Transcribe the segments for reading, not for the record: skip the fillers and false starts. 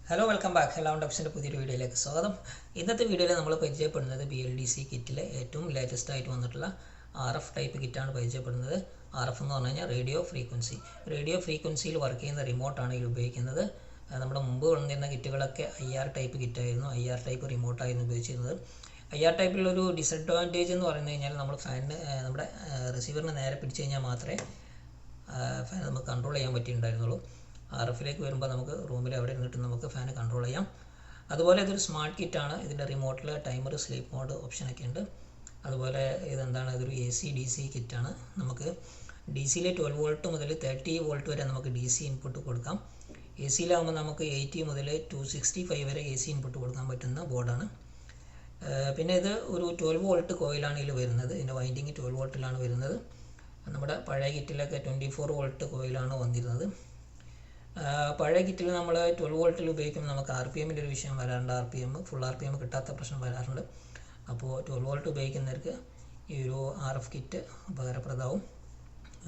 Hello welcome back. Hello ടപ്സിൻ്റെ പുതിയൊരു വീഡിയോയിലേക്ക് സ്വാഗതം. ഇന്നത്തെ വീഡിയോയിൽ നമ്മൾ പരിചയപ്പെടുന്നത് BLDC കിറ്റിലെ ഏറ്റവും ലേറ്റസ്റ്റ് ആയിട്ട് വന്നിട്ടുള്ള RF ടൈപ്പ് കിറ്റാണ് പരിചയപ്പെടുന്നത്. RF എന്ന് പറഞ്ഞു കഴിഞ്ഞാൽ റേഡിയോ ഫ്രീക്വൻസിയിൽ വർക്ക് ചെയ്യുന്ന റിമോട്ടാണ് ഇതിൽ ഉപയോഗിക്കുന്നത്. നമ്മുടെ മുമ്പ് വന്നിരുന്ന കിറ്റുകളൊക്കെ IR ടൈപ്പ് കിറ്റായിരുന്നു, IR ടൈപ്പ് റിമോട്ടായിരുന്നു ഉപയോഗിച്ചിരുന്നത്. IR ടൈപ്പിലൊരു ഡിസഡ്വാൻറ്റേജ് എന്ന് പറഞ്ഞു കഴിഞ്ഞാൽ നമ്മൾ ഫാനിന് നമ്മുടെ റിസീവറിന് നേരെ പിടിച്ചു കഴിഞ്ഞാൽ മാത്രമേ ഫാൻ നമുക്ക് കൺട്രോൾ ചെയ്യാൻ പറ്റിയിട്ടുണ്ടായിരുന്നുള്ളൂ. RFലേക്ക് വരുമ്പോൾ നമുക്ക് റൂമിൽ എവിടെ ഇരുന്നിട്ട് നമുക്ക് ഫാൻ കൺട്രോൾ ചെയ്യാം. അതുപോലെ ഇതൊരു സ്മാർട്ട് കിറ്റാണ്. ഇതിൻ്റെ റിമോട്ടിൽ ടൈമർ, സ്ലീപ്പ് മോഡ് ഓപ്ഷനൊക്കെ ഉണ്ട്. അതുപോലെ ഇതെന്താണ്, ഇതൊരു AC DC കിറ്റാണ്. നമുക്ക് DC-യിൽ 12 വോൾട്ട് മുതൽ 30 വോൾട്ട് വരെ നമുക്ക് DC ഇൻപുട്ട് കൊടുക്കാം. AC-യിലാകുമ്പോൾ നമുക്ക് 80 മുതൽ 265 വരെ AC ഇൻപുട്ട് കൊടുക്കാൻ പറ്റുന്ന ബോർഡാണ്. പിന്നെ ഇത് ഒരു 12 വോൾട്ട് കോയിലാണ് ഇതിൽ വരുന്നത്. ഇതിൻ്റെ വൈൻഡിങ് 12 വോൾട്ടിലാണ് വരുന്നത്. നമ്മുടെ പഴയ കിറ്റിലൊക്കെ 24 വോൾട്ട് കോയിലാണ് വന്നിരുന്നത്. പഴയ കിറ്റിൽ നമ്മൾ 12 വോൾട്ടിൽ ഉപയോഗിക്കുമ്പോൾ നമുക്ക് RPM-ൻ്റെ ഒരു വിഷയം വരാറുണ്ട്. ഫുൾ RPM കിട്ടാത്ത പ്രശ്നം വരാറുണ്ട്. അപ്പോൾ 12 വോൾട്ട് ഉപയോഗിക്കുന്നവർക്ക് ഈ ഒരു RF കിറ്റ് ഉപകാരപ്രദമാവും.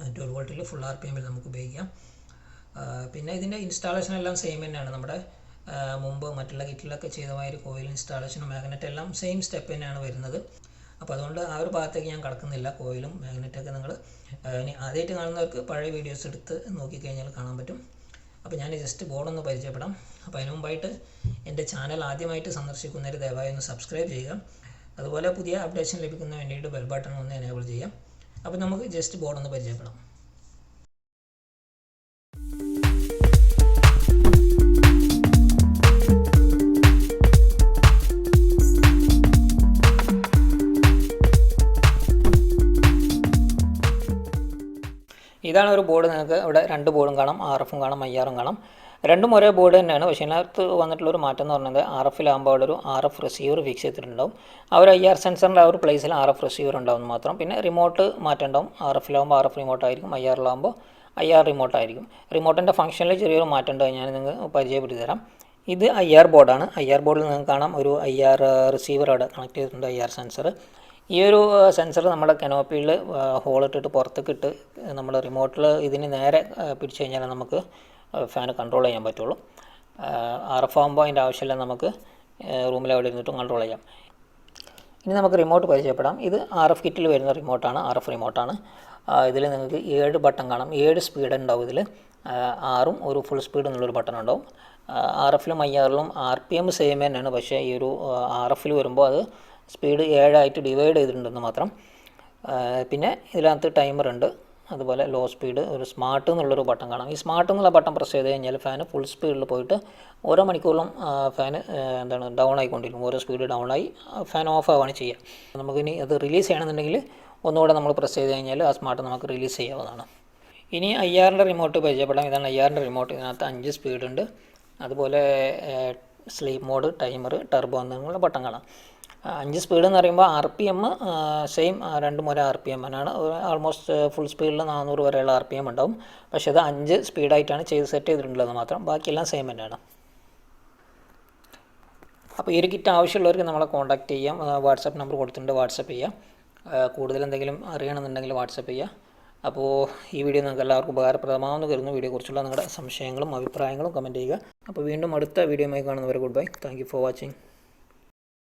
12 വോൾട്ടിൽ ഫുൾ RPM-ൽ നമുക്ക് ഉപയോഗിക്കാം. പിന്നെ ഇതിൻ്റെ ഇൻസ്റ്റാളേഷൻ എല്ലാം സെയിം തന്നെയാണ്. നമ്മുടെ മുമ്പ് മറ്റുള്ള കിറ്റിലൊക്കെ ചെയ്ത മാതിരി കോയിൽ ഇൻസ്റ്റാളേഷനും മാഗ്നറ്റ് എല്ലാം സെയിം സ്റ്റെപ്പ് തന്നെയാണ് വരുന്നത്. അപ്പോൾ അതുകൊണ്ട് ആ ഒരു ഭാഗത്തേക്ക് ഞാൻ കടക്കുന്നില്ല. കോയിലും മാഗ്നറ്റൊക്കെ നിങ്ങൾ ഇനി ആദ്യമായിട്ട് കാണുന്നവർക്ക് പഴയ വീഡിയോസ് എടുത്ത് നോക്കിക്കഴിഞ്ഞാൽ കാണാൻ പറ്റും. അപ്പോൾ ഞാൻ ജസ്റ്റ് ബോർഡൊന്ന് പരിചയപ്പെടാം. അപ്പോൾ അതിന് മുമ്പായിട്ട് എൻ്റെ ചാനൽ ആദ്യമായിട്ട് സന്ദർശിക്കുന്നവർ ദയവായി ഒന്ന് സബ്സ്ക്രൈബ് ചെയ്യുക. അതുപോലെ പുതിയ അപ്ഡേഷൻ ലഭിക്കുന്നതിന് വേണ്ടിയിട്ട് ബെൽ ബട്ടൺ ഒന്ന് എനേബിൾ ചെയ്യാം. അപ്പോൾ നമുക്ക് ജസ്റ്റ് ബോർഡൊന്ന് പരിചയപ്പെടാം. ഇതാണ് ഒരു ബോർഡ്. നിങ്ങൾക്ക് ഇവിടെ രണ്ട് ബോർഡും കാണാം, RF-ഉം കാണാം, IR-ഉം കാണാം. രണ്ടും ഒരേ ബോർഡ് തന്നെയാണ്. പക്ഷേ ഇതിനകത്ത് വന്നിട്ടുള്ളൊരു മാറ്റം എന്ന് പറയുന്നത് RF-ലാകുമ്പോൾ അവിടെ ഒരു RF റിസീവർ ഫിക്സ് ചെയ്തിട്ടുണ്ടാവും. ആ ഒരു IR സെൻസറിൻ്റെ ആ ഒരു പ്ലേസിൽ RF റിസീവർ ഉണ്ടാവും മാത്രം. പിന്നെ റിമോട്ട് മാറ്റം ഉണ്ടാവും. RF-ലാകുമ്പോൾ RF റിമോട്ടായിരിക്കും, IR-ലാകുമ്പോൾ IR റിമോട്ടായിരിക്കും. റിമോട്ടിൻ്റെ ഫംഗ്ഷനിൽ ചെറിയൊരു മാറ്റം ഉണ്ട്. ഞാൻ നിങ്ങൾക്ക് പരിചയപ്പെടുത്തി തരാം. ഇത് IR ബോർഡാണ്. IR ബോർഡിൽ നിങ്ങൾക്ക് കാണാം ഒരു IR റിസീവർ അവിടെ കണക്ട് ചെയ്തിട്ടുണ്ട്, IR സെൻസർ. ഈ ഒരു സെൻസർ നമ്മുടെ കനോപ്പിയിൽ ഹോളിട്ടിട്ട് പുറത്തേക്കിട്ട് നമ്മൾ റിമോട്ടിൽ ഇതിന് നേരെ പിടിച്ചു കഴിഞ്ഞാൽ നമുക്ക് ഫാൻ കൺട്രോൾ ചെയ്യാൻ പറ്റുള്ളൂ. RF ആകുമ്പോൾ അതിൻ്റെ ആവശ്യമില്ല, നമുക്ക് റൂമിൽ അവിടെ ഇരുന്നിട്ടും കൺട്രോൾ ചെയ്യാം. ഇനി നമുക്ക് റിമോട്ട് പരിചയപ്പെടാം. ഇത് RF കിറ്റിൽ വരുന്ന റിമോട്ടാണ്, RF റിമോട്ടാണ്. ഇതിൽ നിങ്ങൾക്ക് 7 ബട്ടൺ കാണാം, 7 സ്പീഡ് ഉണ്ടാവും. ഇതിൽ 6ഉം ഒരു ഫുൾ സ്പീഡ് എന്നുള്ളൊരു ബട്ടൺ ഉണ്ടാവും. RF-ലും IR-ലും RPM സെയിം തന്നെയാണ്. പക്ഷേ ഈ ഒരു RF-ൽ വരുമ്പോൾ അത് സ്പീഡ് 7 ഡിവൈഡ് ചെയ്തിട്ടുണ്ടെന്ന് മാത്രം. പിന്നെ ഇതിനകത്ത് ടൈമർ ഉണ്ട്. അതുപോലെ ലോ സ്പീഡ്, ഒരു സ്മാർട്ട് എന്നുള്ളൊരു ബട്ടൺ കാണാം. ഈ സ്മാർട്ട് എന്നുള്ള ബട്ടൺ പ്രസ് ചെയ്ത് കഴിഞ്ഞാൽ ഫാന് ഫുൾ സ്പീഡിൽ പോയിട്ട് ഓരോ മണിക്കൂറിലും ഫാന് ഡൗൺ ആയിക്കൊണ്ടിരിക്കും. ഓരോ സ്പീഡ് ഡൗൺ ആയി ഫാൻ ഓഫ് ആവുകയാണ് ചെയ്യുക. നമുക്കിനി അത് റിലീസ് ചെയ്യണമെന്നുണ്ടെങ്കിൽ ഒന്നുകൂടെ നമ്മൾ പ്രസ് ചെയ്ത് കഴിഞ്ഞാൽ ആ സ്മാർട്ട് നമുക്ക് റിലീസ് ചെയ്യാവുന്നതാണ്. ഇനി IR-ൻ്റെ റിമോട്ട് പരിചയപ്പെടാം. ഇതാണ് IR-ൻ്റെ റിമോട്ട്. ഇതിനകത്ത് 5 സ്പീഡുണ്ട്. അതുപോലെ സ്ലീപ്പ് മോഡ്, ടൈമർ, ടർബോ എന്നുള്ള ബട്ടൺ കാണാം. 5 സ്പീഡ് എന്ന് പറയുമ്പോൾ RPM സെയിം, രണ്ടും ഒരേ RPM ആണ്. ആൾമോസ്റ്റ് ഫുൾ സ്പീഡിൽ 400 വരെയുള്ള RPM ഉണ്ടാവും. പക്ഷേ അത് 5 സ്പീഡായിട്ടാണ് സെറ്റ് ചെയ്തിട്ടുള്ളത് മാത്രം. ബാക്കിയെല്ലാം സെയിം തന്നെയാണ്. അപ്പോൾ ഈ ഒരു കിറ്റ് ആവശ്യമുള്ളവർക്ക് നമ്മളെ കോൺടാക്റ്റ് ചെയ്യാം. വാട്സപ്പ് നമ്പർ കൊടുത്തിട്ടുണ്ട്, വാട്സപ്പ് ചെയ്യാം. കൂടുതൽ എന്തെങ്കിലും അറിയണമെന്നുണ്ടെങ്കിൽ വാട്സപ്പ് ചെയ്യാം. അപ്പോൾ ഈ വീഡിയോ നിങ്ങൾക്ക് എല്ലാവർക്കും ഉപകാരപ്രദമാണെന്ന് കരുതുന്നു. വീഡിയോയെക്കുറിച്ചുള്ള നിങ്ങളുടെ സംശയങ്ങളും അഭിപ്രായങ്ങളും കമൻറ്റ് ചെയ്യുക. അപ്പോൾ വീണ്ടും അടുത്ത വീഡിയോയുമായി കാണുന്നവരെ good bye. Thank you for watching.